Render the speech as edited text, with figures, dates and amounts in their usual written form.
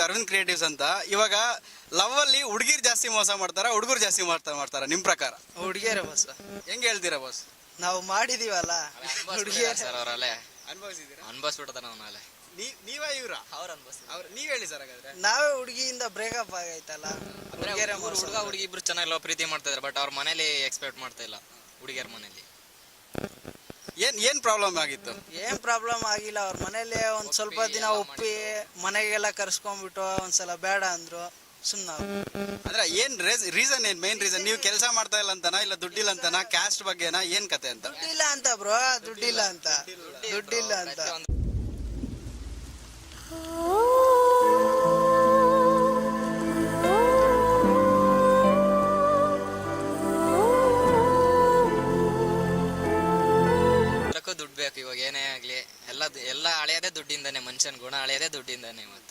ಮಾಡಿದ್ವಿ ಅರವಿಂದ್ ಕ್ರಿಯೇಟಿವ್ಸ್ ಅಂತ. ಇವಾಗ ಲವ್ ಅಲ್ಲಿ ಹುಡುಗಿರ್ ಜಾಸ್ತಿ ಮೋಸ ಮಾಡ್ತಾರ, ಹುಡುಗರು ಜಾಸ್ತಿ ಮಾಡ್ತಾರ ನಿಮ್ ಪ್ರಕಾರ? ಹುಡುಗಿಯರ ಬಸ್ ಹೆಂಗ್ ಹೇಳ್ತೀರಾ ಬಾಸ್? ನಾವು ಮಾಡಿದೀವಲ್ಲ ಹುಡುಗಿಯರ ಸರ್ ಅವರಲ್ಲೇ ಅನುಭವಿಸಿದ್ದೀರಾ? ಅನ್ಭವಿಸ್ಬಿಟ್ಟದ ಅವನಲ್ಲೇ. ನೀವೇ ಇವ್ರ ಅವ್ರು ಅನ್ಭವಿಸ್ ನೀವ್ ಹೇಳಿ ಸರ್ ಹಾಗಾದ್ರೆ. ನಾವೇ ಹುಡುಗಿಯಿಂದ ಬ್ರೇಕಪ್ ಆಗೈತಲ್ಲ, ಹುಡುಗಿಯರ ಹುಡುಗ ಹುಡುಗಿ ಇಬ್ರು ಚೆನ್ನಾಗಿ ಲವ್ ಪ್ರೀತಿ ಮಾಡ್ತಾ ಇದಾರೆ, ಬಟ್ ಅವ್ರ ಮನೇಲಿ ಎಕ್ಸ್ಪೆಕ್ಟ್ ಮಾಡ್ತಾ ಇಲ್ಲ ಹುಡುಗಿಯರ ಮನೇಲಿ. ಏನ್ ಪ್ರಾಬ್ಲಮ್ ಆಗಿತ್ತು? ಏನ್ ಪ್ರಾಬ್ಲಮ್ ಆಗಿಲ್ಲ, ಅವ್ರ ಮನೇಲಿ ಒಂದ್ ಸ್ವಲ್ಪ ದಿನ ಒಪ್ಪಿ ಮನೆಗೆಲ್ಲ ಕರ್ಸ್ಕೊಂಡ್ಬಿಟ್ಟು ಒಂದ್ಸಲ ಬೇಡ ಅಂದ್ರು, ಸುಮ್ನ. ಅಂದ್ರೆ ಏನ್ ರೀಸನ್, ಏನ್ ಮೇನ್ ರೀಸನ್? ನೀವು ಕೆಲಸ ಮಾಡ್ತಾ ಇಲ್ಲ ಅಂತನಾ, ಇಲ್ಲ ದುಡ್ಡಿಲ್ಲ ಅಂತನಾ, ಕ್ಯಾಸ್ಟ್ ಬಗ್ಗೆನಾ, ಏನ್ ಕತೆ ಅಂತ? ದುಡ್ಡಿಲ್ಲ ಅಂತ ಬ್ರೋ, ದುಡ್ಡಿಲ್ಲ ಅಂತ. ದುಡ್ಡು ಬೇಕು ಇವಾಗ, ಏನೇ ಆಗ್ಲಿ ಎಲ್ಲ ಹಳೆಯದೇ ದುಡ್ಡಿಂದಾನೆ, ಮನುಷ್ಯನ ಗುಣ ಹಳೆಯದೇ ದುಡ್ಡಿಂದಾನೆ ಇವತ್ತು.